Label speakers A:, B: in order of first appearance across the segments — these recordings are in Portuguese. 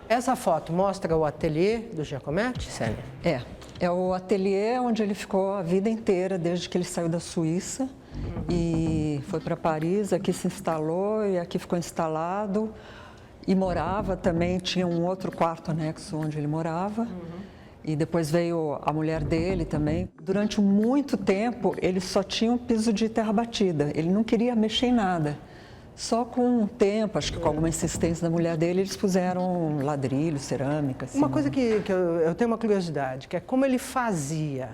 A: Essa foto mostra o ateliê do Giacometti, Célia?
B: É o ateliê onde ele ficou a vida inteira, desde que ele saiu da Suíça e foi para Paris, aqui se instalou e aqui ficou instalado e morava também, tinha um outro quarto anexo onde ele morava. E depois veio a mulher dele também. Durante muito tempo, ele só tinha um piso de terra batida. Ele não queria mexer em nada. Só com o tempo, acho que com alguma insistência da mulher dele, eles puseram ladrilho, cerâmica. Assim,
A: uma coisa que eu tenho uma curiosidade, que é como ele fazia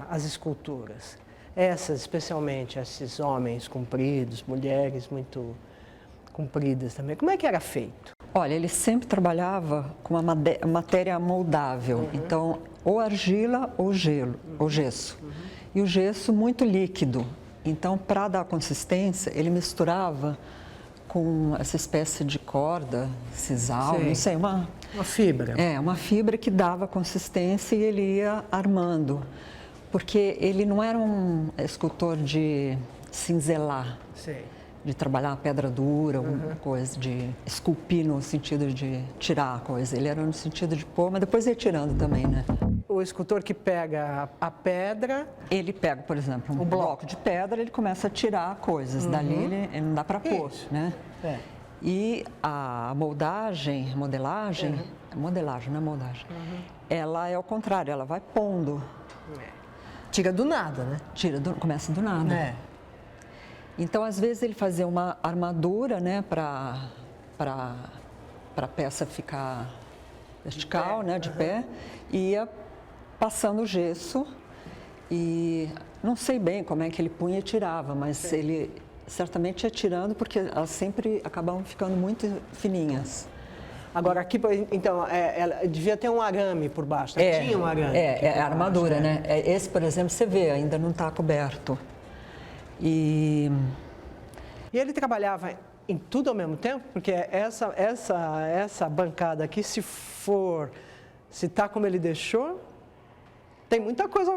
A: as esculturas. Essas, especialmente, esses homens compridos, mulheres muito compridas também. Como é que era feito?
B: Olha, ele sempre trabalhava com uma matéria moldável, então ou argila ou gelo, ou gesso. E o gesso muito líquido, então para dar consistência ele misturava com essa espécie de corda, sisal, não sei, uma
A: fibra.
B: Uma fibra que dava consistência e ele ia armando, porque ele não era um escultor de cinzelar.
A: Sei.
B: De trabalhar a pedra dura, alguma coisa, de esculpir no sentido de tirar a coisa. Ele era no sentido de pôr, mas depois ia tirando também, né?
A: O escultor que pega a pedra...
B: Ele pega, por exemplo, um bloco de pedra, ele começa a tirar coisas. Dali ele não dá para pôr, né? E a modelagem, modelagem, não é moldagem, ela é ao contrário, ela vai pondo.
A: Tira do nada, né?
B: Começa do nada. Então, às vezes, ele fazia uma armadura, né, para a peça ficar vertical, né, de pé, e ia passando o gesso e não sei bem como é que ele punha e tirava, mas ele certamente ia tirando porque elas sempre acabavam ficando muito fininhas.
A: Agora, aqui, então, ela devia ter um arame por baixo, tinha um arame.
B: É a armadura, né? Esse, por exemplo, você vê, ainda não está coberto. E
A: ele trabalhava em tudo ao mesmo tempo? Porque essa bancada aqui, se está como ele deixou, tem muita coisa.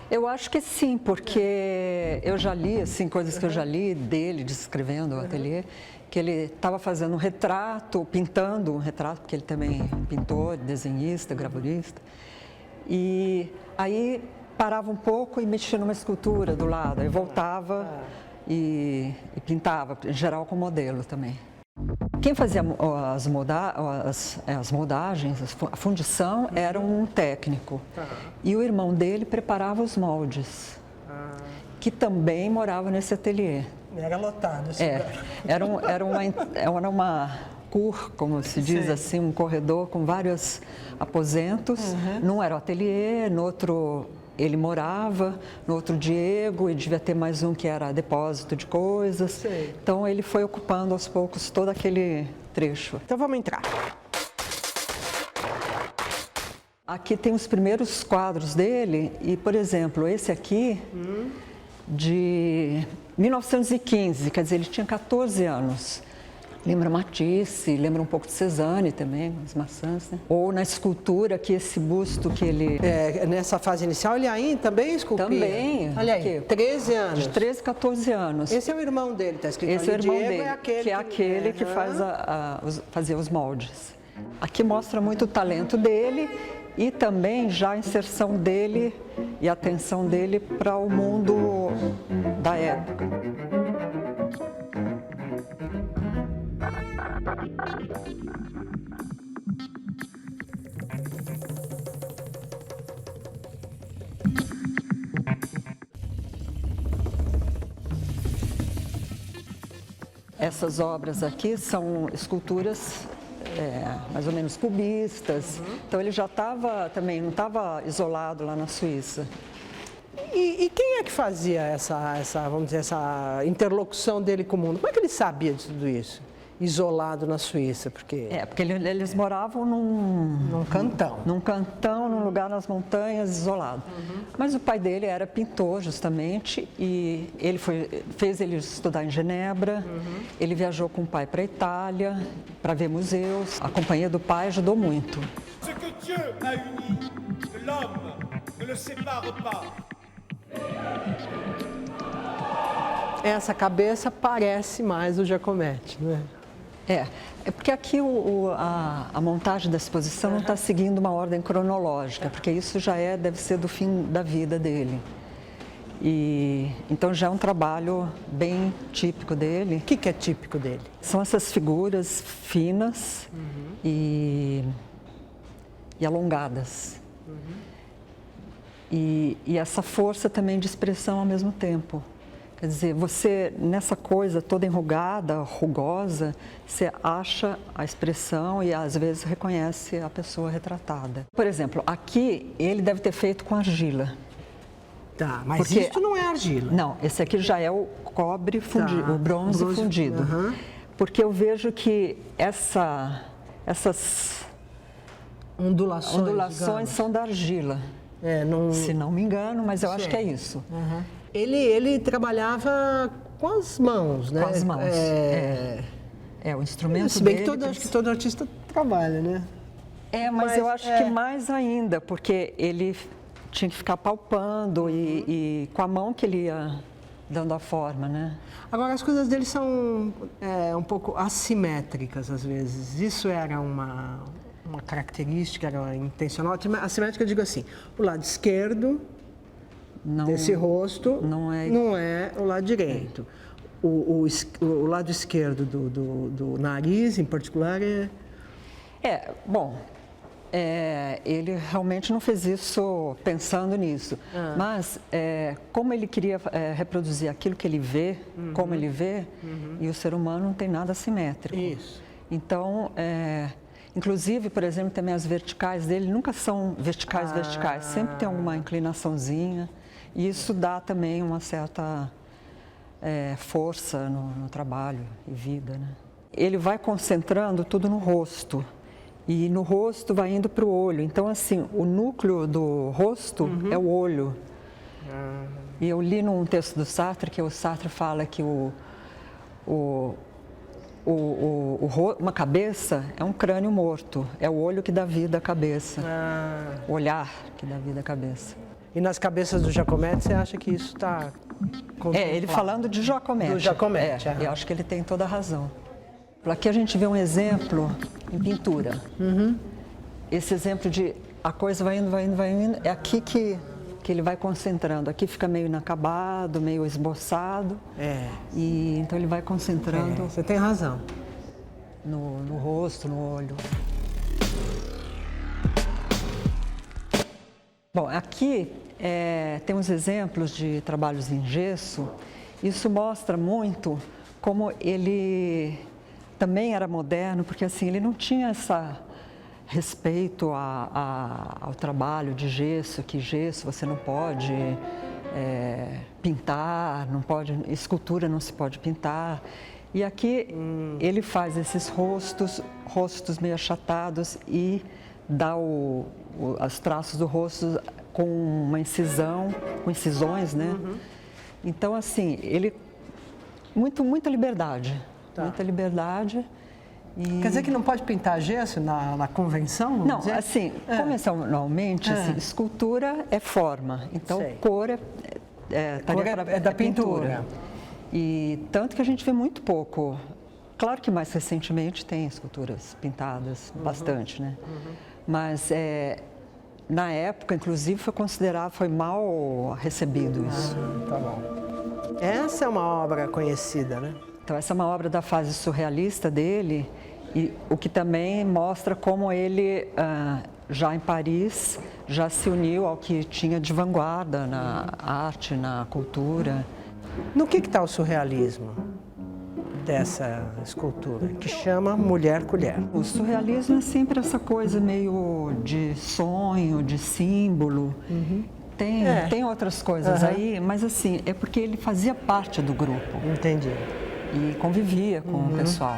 B: Eu acho que sim, porque eu já li, assim, coisas que eu já li dele, descrevendo o ateliê, que ele estava fazendo um retrato, pintando um retrato, porque ele também é pintor, desenhista, gravurista. E aí parava um pouco e mexia numa escultura do lado, aí voltava e pintava, em geral com modelo também. Quem fazia as moldagens, a fundição, era um técnico. E o irmão dele preparava os moldes, que também morava nesse ateliê.
A: Era lotado esse lugar.
B: Era uma cour, como se diz assim, um corredor com vários aposentos. Num era o ateliê, no outro ele morava, no outro Diego, e devia ter mais um que era depósito de coisas. Então ele foi ocupando aos poucos todo aquele trecho.
A: Então vamos entrar.
B: Aqui tem os primeiros quadros dele e, por exemplo, esse aqui de 1915, quer dizer, ele tinha 14 anos. Lembra Matisse, lembra um pouco de Cézanne também, as maçãs, né? Ou na escultura, que esse busto que ele...
A: nessa fase inicial, ele ainda também esculpia?
B: Também.
A: Olha aí, 13 anos.
B: De 13, 14 anos.
A: Esse é o irmão dele, está escrito
B: Esse
A: ali.
B: é o irmão
A: Diego
B: dele,
A: é aquele
B: que fazia os moldes. Aqui mostra muito o talento dele e também já a inserção dele e a atenção dele para o mundo da época. Essas obras aqui são esculturas mais ou menos cubistas, então ele já estava também, não estava isolado lá na Suíça.
A: E quem é que fazia vamos dizer, essa interlocução dele com o mundo? Como é que ele sabia de tudo isso? Isolado na Suíça, porque...
B: Porque eles moravam num
A: cantão.
B: Num cantão, num lugar nas montanhas, isolado. Mas o pai dele era pintor, justamente, e ele fez ele estudar em Genebra. Ele viajou com o pai para a Itália, para ver museus. A companhia do pai ajudou muito.
C: Ce que Dieu a uni, l'homme ne le sépare pas.
A: Essa cabeça parece mais o Giacometti, não é?
B: É porque aqui a montagem da exposição não está seguindo uma ordem cronológica, porque isso deve ser do fim da vida dele. E então já é um trabalho bem típico dele.
A: O que é típico dele?
B: São essas figuras finas e alongadas. E essa força também de expressão ao mesmo tempo. Quer dizer, você, nessa coisa toda enrugada, rugosa, você acha a expressão e às vezes reconhece a pessoa retratada. Por exemplo, aqui ele deve ter feito com argila.
A: Tá, mas
B: Porque-
A: isso não é argila.
B: Não, esse aqui já é o cobre fundido,
A: Tá,
B: o bronze fundido.
A: aham.
B: Porque eu vejo que essas
A: Ondulações,
B: ondulações
A: digamos.
B: são da argila,
A: Não...
B: se não me engano, mas eu acho
A: Sei.
B: que é isso.
A: Aham. Ele trabalhava com as mãos, né?
B: Com as mãos, o instrumento
A: Se bem que
B: dele...
A: acho que todo artista trabalha, né?
B: Mas eu acho
A: é.
B: que mais ainda, porque ele tinha que ficar palpando e com a mão que ele ia dando a forma, né?
A: Agora, as coisas dele são um pouco assimétricas, às vezes. Isso era uma característica, era intencional. Assimétrica, eu digo assim, o lado esquerdo
B: Não,
A: desse rosto
B: não é-
A: o lado direito. O lado esquerdo do nariz, em particular,
B: ele realmente não fez isso pensando nisso. Mas, como ele queria reproduzir aquilo que ele vê, como ele vê, e o ser humano não tem nada assimétrico.
A: Isso.
B: Então, inclusive, por exemplo, também as verticais dele nunca são verticais, sempre tem alguma inclinaçãozinha. E isso dá também uma certa força no trabalho e vida, né? Ele vai concentrando tudo no rosto. E no rosto vai indo para o olho. Então, assim, o núcleo do rosto é o olho. E eu li num texto do Sartre, que o Sartre fala que uma cabeça é um crânio morto. É o olho que dá vida à cabeça. O olhar que dá vida à cabeça.
A: E nas cabeças do Giacometti, você acha que isso está...
B: Ele falando de Giacometti.
A: Do Giacometti,
B: Eu acho que ele tem toda a razão. Aqui a gente vê um exemplo em pintura. Esse exemplo de a coisa vai indo, é aqui que ele vai concentrando. Aqui fica meio inacabado, meio esboçado. E então ele vai concentrando
A: Você tem razão.
B: no rosto, no olho. Bom, aqui tem uns exemplos de trabalhos em gesso. Isso mostra muito como ele também era moderno, porque assim, ele não tinha esse respeito ao trabalho de gesso, que gesso você não pode pintar, não pode, escultura não se pode pintar. E aqui ele faz esses rostos meio achatados e dá os traços do rosto com uma incisão, com incisões, né? Então, assim, ele... muita liberdade.
A: Tá.
B: Muita liberdade.
A: Quer dizer que não pode pintar gesso na convenção? vamos
B: Não,
A: dizer?
B: assim, convencionalmente, assim, escultura é forma. Então,
A: Sei.
B: cor
A: Cor é da pintura.
B: E tanto que a gente vê muito pouco. Claro que mais recentemente tem esculturas pintadas, bastante, né? Mas na época, inclusive, foi mal recebido isso.
A: Tá bom. Essa é uma obra conhecida, né?
B: Então, essa é uma obra da fase surrealista dele, e o que também mostra como ele, já em Paris, já se uniu ao que tinha de vanguarda na arte, na cultura.
A: No que está o surrealismo dessa escultura, que chama Mulher Colher?
B: O surrealismo é sempre essa coisa meio de sonho, de símbolo. Tem outras coisas aí, mas assim, é porque ele fazia parte do grupo.
A: Entendi.
B: E convivia com o pessoal.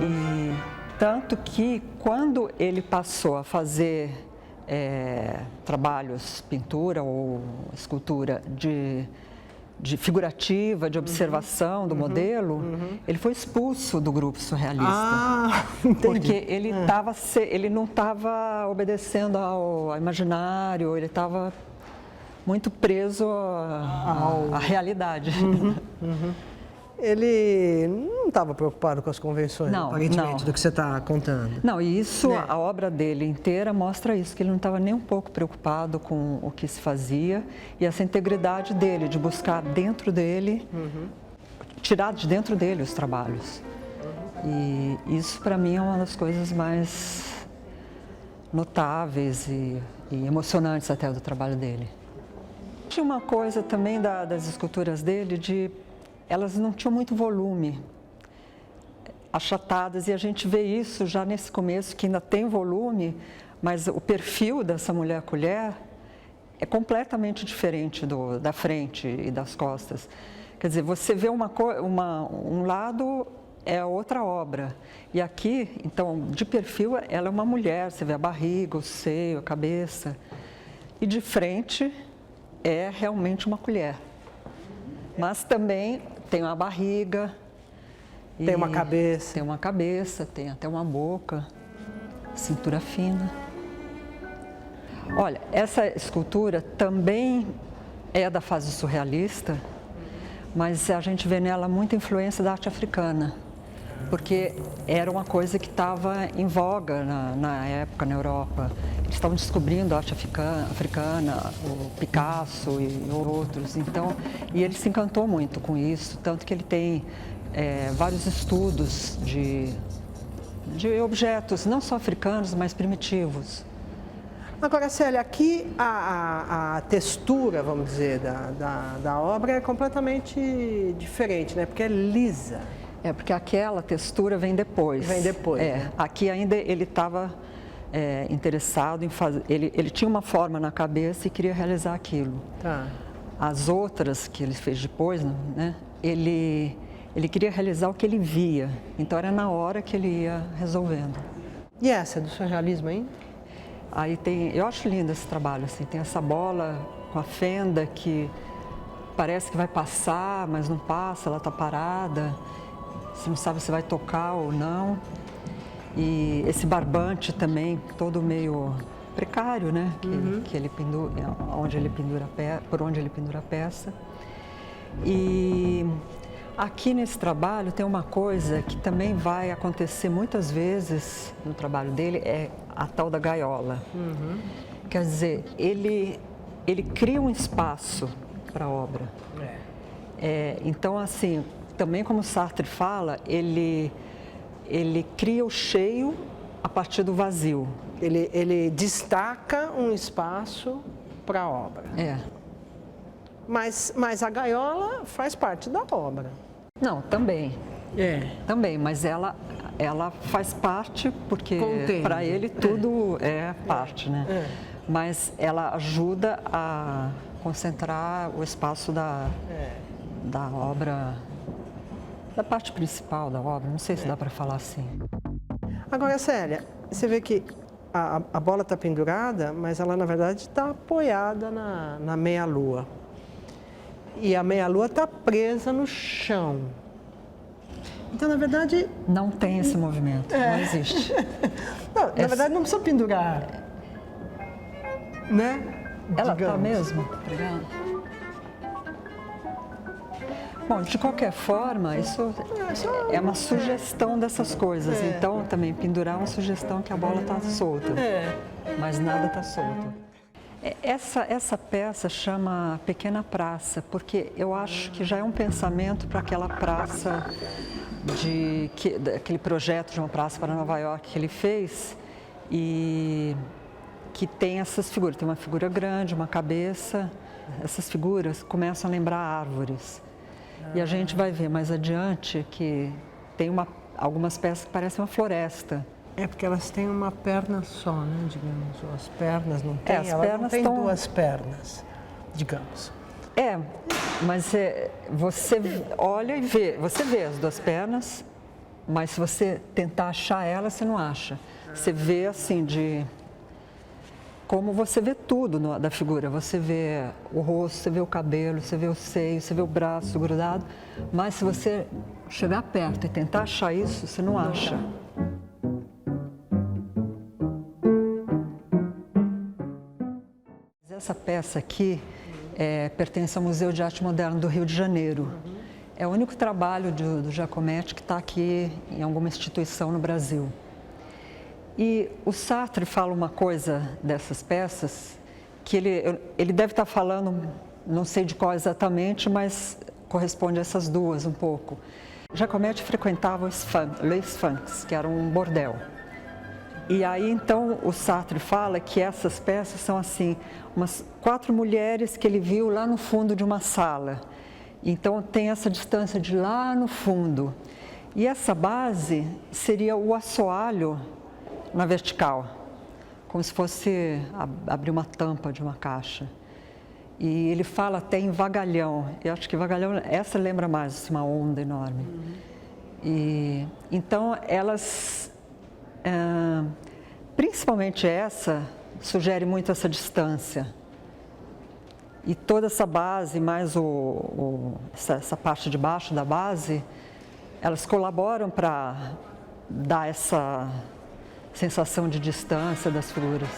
B: E tanto que quando ele passou a fazer trabalhos, pintura ou escultura de figurativa, de observação do modelo, ele foi expulso do grupo surrealista.
A: Entendi.
B: Porque ele não estava obedecendo ao imaginário, ele estava muito preso à realidade.
A: Ele não estava preocupado com as convenções,
B: Não,
A: aparentemente,
B: não.
A: do que você está contando.
B: Não, e isso,
A: É.
B: a obra dele inteira mostra isso, que ele não estava nem um pouco preocupado com o que se fazia e essa integridade dele, de buscar dentro dele, tirar de dentro dele os trabalhos. E isso, para mim, é uma das coisas mais notáveis e emocionantes até do trabalho dele. Tinha uma coisa também das esculturas dele, elas não tinham muito volume, achatadas, e a gente vê isso já nesse começo, que ainda tem volume, mas o perfil dessa mulher-colher é completamente diferente da frente e das costas. Quer dizer, você vê um lado é outra obra, e aqui, então, de perfil, ela é uma mulher, você vê a barriga, o seio, a cabeça, e de frente é realmente uma colher, mas também tem uma barriga,
A: Tem uma cabeça.
B: Tem uma cabeça, tem até uma boca, cintura fina. Olha, essa escultura também é da fase surrealista, mas a gente vê nela muita influência da arte africana, porque era uma coisa que estava em voga na época na Europa. Eles estavam descobrindo a arte africana, o Picasso e outros. Então, e ele se encantou muito com isso, tanto que ele tem vários estudos de objetos, não só africanos, mas primitivos.
A: Agora, Célia, aqui a textura, vamos dizer, da obra é completamente diferente, né? Porque é lisa.
B: É, porque aquela textura vem depois.
A: Vem depois, né?
B: Aqui ainda ele estava interessado em fazer... Ele tinha uma forma na cabeça e queria realizar aquilo.
A: Tá.
B: As outras que ele fez depois, né? Ele queria realizar o que ele via. Então era na hora que ele ia resolvendo.
A: E essa é do surrealismo, hein?
B: Aí eu acho lindo esse trabalho, assim, tem essa bola com a fenda que parece que vai passar, mas não passa, ela está parada, você não sabe se vai tocar ou não. E esse barbante também, todo meio precário, né? Que ele pendura, por onde ele pendura a peça. E aqui nesse trabalho tem uma coisa que também vai acontecer muitas vezes no trabalho dele, é a tal da gaiola. Quer dizer, ele cria um espaço para a obra. Então, assim, também como Sartre fala, ele cria o cheio a partir do vazio.
A: Ele destaca um espaço para a obra. Mas a gaiola faz parte da obra.
B: Não, também. Também, mas ela faz parte porque para ele tudo é parte, né? Mas ela ajuda a concentrar o espaço da obra, da parte principal da obra, não sei se dá para falar assim.
A: Agora, Célia, você vê que a bola está pendurada, mas ela, na verdade, está apoiada na meia-lua. E a meia-lua está presa no chão. Então, na verdade...
B: Não tem esse movimento, não existe.
A: Não, na verdade, não precisa pendurar. Né?
B: Ela está
A: Digamos.
B: mesmo? Obrigada. Bom, de qualquer forma, isso é uma sugestão dessas coisas. Então, também, pendurar é uma sugestão que a bola está solta, mas nada está solto. Essa peça chama Pequena Praça, porque eu acho que já é um pensamento para aquela praça, aquele projeto de uma praça para Nova York que ele fez, e que tem essas figuras. Tem uma figura grande, uma cabeça. Essas figuras começam a lembrar árvores. E a gente vai ver mais adiante que tem algumas peças que parecem uma floresta.
A: É porque elas têm uma perna só, né, digamos. As pernas não têm,
B: As
A: elas
B: pernas
A: não têm
B: estão...
A: duas pernas, digamos.
B: Mas você olha e vê, você vê as duas pernas, mas se você tentar achar elas, você não acha. Você vê assim como você vê tudo da figura, você vê o rosto, você vê o cabelo, você vê o seio, você vê o braço grudado, mas se você chegar perto e tentar achar isso, você não acha. Essa peça aqui pertence ao Museu de Arte Moderna do Rio de Janeiro. É o único trabalho do Giacometti que está aqui em alguma instituição no Brasil. E o Sartre fala uma coisa dessas peças, que ele deve estar falando, não sei de qual exatamente, mas corresponde a essas duas um pouco. Giacometti frequentava Les Funks, que era um bordel. E aí então o Sartre fala que essas peças são assim, umas 4 mulheres que ele viu lá no fundo de uma sala. Então tem essa distância de lá no fundo. E essa base seria o assoalho na vertical, como se fosse abrir uma tampa de uma caixa. E ele fala até em vagalhão. Eu acho que vagalhão, essa lembra mais, assim, uma onda enorme. E então elas, principalmente essa, sugere muito essa distância. E toda essa base, mais essa parte de baixo da base, elas colaboram para dar essa sensação de distância das figuras.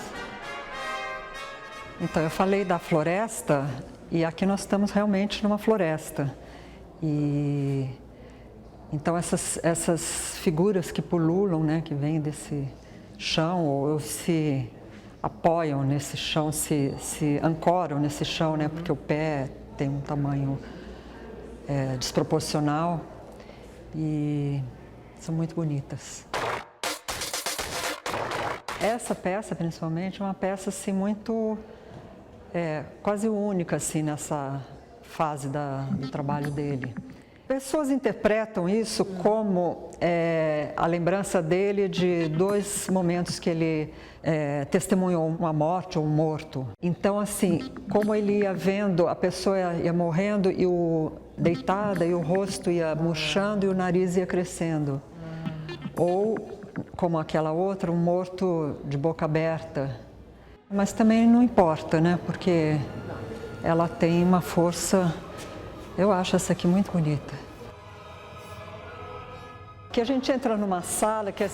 B: Então, eu falei da floresta, e aqui nós estamos realmente numa floresta. E então, essas figuras que pululam, né, que vêm desse chão, ou se apoiam nesse chão, se ancoram nesse chão, né, porque o pé tem um tamanho desproporcional, e são muito bonitas. Essa peça, principalmente, é uma peça assim, muito, quase única assim, nessa fase do trabalho dele. Pessoas interpretam isso como a lembrança dele de 2 momentos que ele testemunhou uma morte ou um morto. Então, assim, como ele ia vendo, a pessoa ia morrendo e deitada e o rosto ia murchando e o nariz ia crescendo. Ou, como aquela outra, um morto de boca aberta. Mas também não importa, né? Porque ela tem uma força. Eu acho essa aqui muito bonita. Que a gente entra numa sala que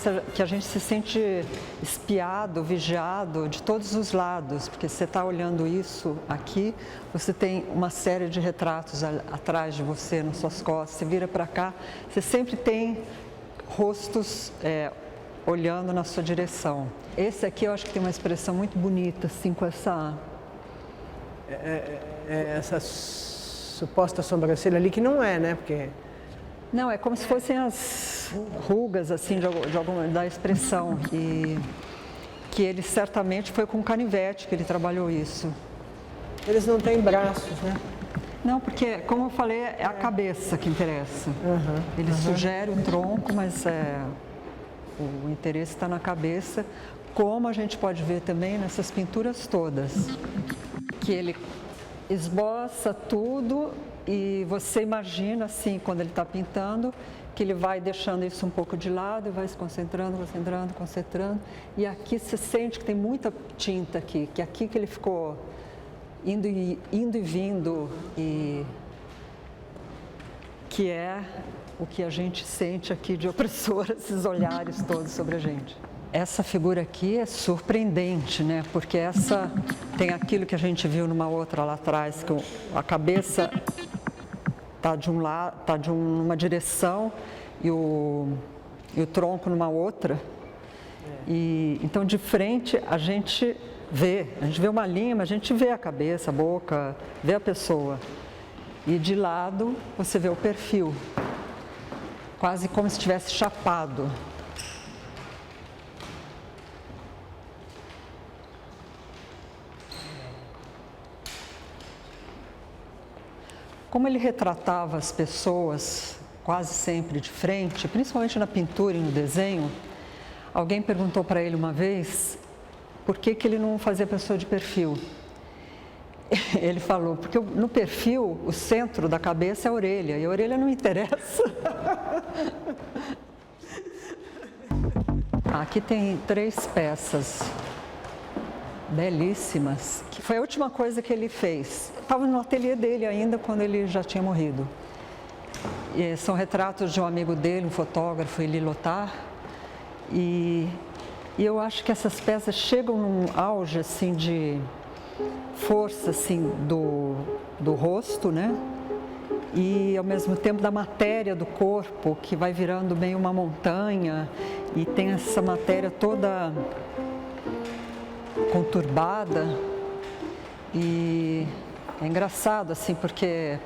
B: a gente se sente espiado, vigiado de todos os lados, porque você está olhando isso aqui, você tem uma série de retratos atrás de você, nas suas costas, você vira para cá, você sempre tem rostos olhando na sua direção. Esse aqui eu acho que tem uma expressão muito bonita, assim, com essa...
A: Essa suposta sobrancelha ali, que não é, né? Porque...
B: Não, é como se fossem as rugas, assim, da expressão. E que ele certamente foi com canivete que ele trabalhou isso.
A: Eles não têm braços, né?
B: Não, porque, como eu falei, é a cabeça que interessa. Ele sugere o tronco, mas o interesse está na cabeça, como a gente pode ver também nessas pinturas todas. Que ele esboça tudo e você imagina, assim, quando ele está pintando, que ele vai deixando isso um pouco de lado e vai se concentrando, concentrando, concentrando. E aqui você sente que tem muita tinta aqui, que é aqui que ele ficou indo e vindo, e que é o que a gente sente aqui de opressor, esses olhares todos sobre a gente. Essa figura aqui é surpreendente, né? Porque essa tem aquilo que a gente viu numa outra lá atrás, que a cabeça está de um lado, está numa direção e o tronco numa outra. E então de frente a gente vê uma linha, mas a gente vê a cabeça, a boca, vê a pessoa. E de lado você vê o perfil, quase como se estivesse chapado. Como ele retratava as pessoas quase sempre de frente, principalmente na pintura e no desenho, alguém perguntou para ele uma vez por que ele não fazia a pessoa de perfil. Ele falou, porque no perfil o centro da cabeça é a orelha, e a orelha não interessa. Aqui tem 3 peças belíssimas, que foi a última coisa que ele fez. Estava no ateliê dele ainda, quando ele já tinha morrido. E são retratos de um amigo dele, um fotógrafo, Elie Lothar. E eu acho que essas peças chegam num auge assim, de força assim, do rosto, né? e ao mesmo tempo da matéria do corpo, que vai virando meio uma montanha, e tem essa matéria toda conturbada. E é engraçado, assim, porque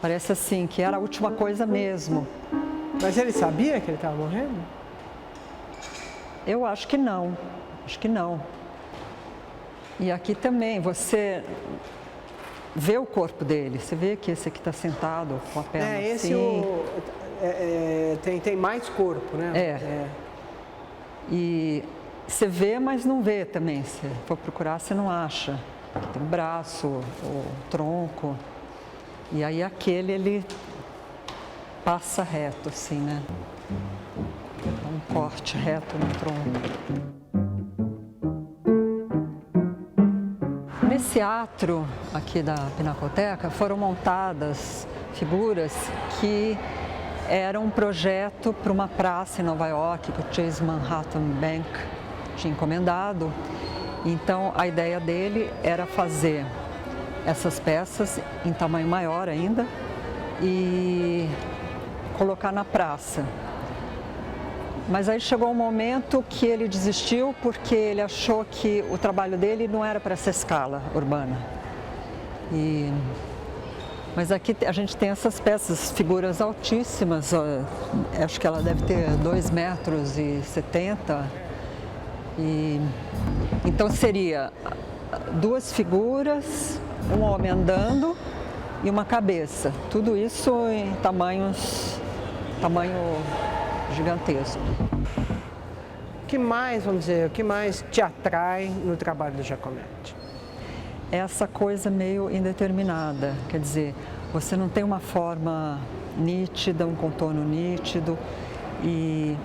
B: parece assim que era a última coisa mesmo.
A: Mas ele sabia que ele estava morrendo?
B: Eu acho que não, acho que não. E aqui também você vê o corpo dele, você vê que esse aqui está sentado com a perna
A: Esse
B: assim.
A: tem mais corpo, né?
B: E você vê, mas não vê também. Se for procurar, você não acha. Tem o braço, o tronco. E aí aquele, ele passa reto, assim, né? Um corte reto no tronco. Nesse atro aqui da Pinacoteca foram montadas figuras que eram um projeto para uma praça em Nova York que o Chase Manhattan Bank tinha encomendado. Então a ideia dele era fazer essas peças em tamanho maior ainda e colocar na praça. Mas aí chegou um momento que ele desistiu porque ele achou que o trabalho dele não era para essa escala urbana. Mas aqui a gente tem essas peças, figuras altíssimas, acho que ela deve ter 2,70 metros. Então seria 2 figuras, um homem andando e uma cabeça. Tudo isso em tamanho gigantesco.
A: O que mais, vamos dizer, o que mais te atrai no trabalho do Giacometti?
B: Essa coisa meio indeterminada, quer dizer, você não tem uma forma nítida, um contorno nítido e,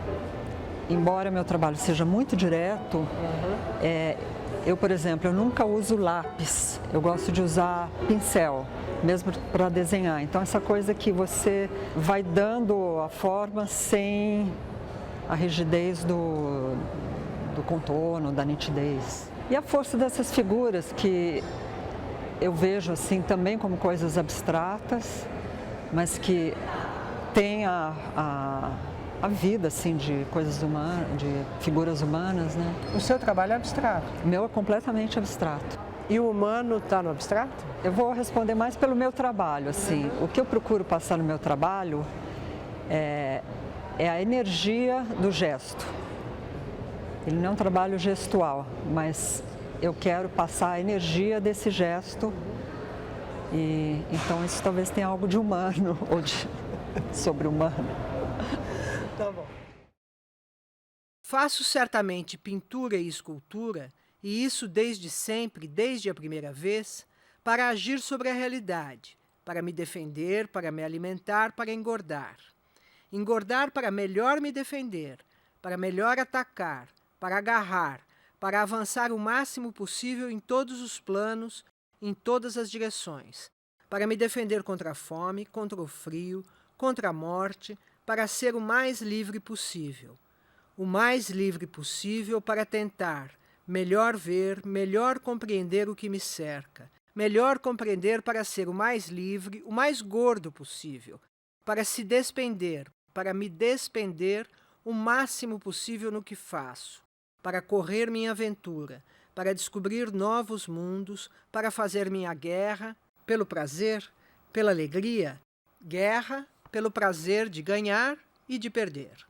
B: embora meu trabalho seja muito direto, eu, por exemplo, eu nunca uso lápis, eu gosto de usar pincel, mesmo para desenhar. Então, essa coisa que você vai dando a forma sem a rigidez do contorno, da nitidez. E a força dessas figuras que eu vejo assim também como coisas abstratas, mas que têm a vida assim de coisas humanas, de figuras humanas, né?
A: O seu trabalho é abstrato.
B: O meu é completamente abstrato.
A: E o humano está no abstrato?
B: Eu vou responder mais pelo meu trabalho, assim. O que eu procuro passar no meu trabalho é a energia do gesto. Ele não é um trabalho gestual, mas eu quero passar a energia desse gesto. E então isso talvez tenha algo de humano ou de sobre-humano.
A: Tá bom. Faço certamente pintura e escultura, e isso desde sempre, desde a primeira vez, para agir sobre a realidade, para me defender, para me alimentar, para engordar. Engordar para melhor me defender, para melhor atacar, para agarrar, para avançar o máximo possível em todos os planos, em todas as direções, para me defender contra a fome, contra o frio, contra a morte, para ser o mais livre possível. O mais livre possível para tentar melhor ver, melhor compreender o que me cerca, melhor compreender para ser o mais livre, o mais gordo possível, para se despender, para me despender o máximo possível no que faço, para correr minha aventura, para descobrir novos mundos, para fazer minha guerra, pelo prazer, pela alegria, guerra, pelo prazer de ganhar e de perder.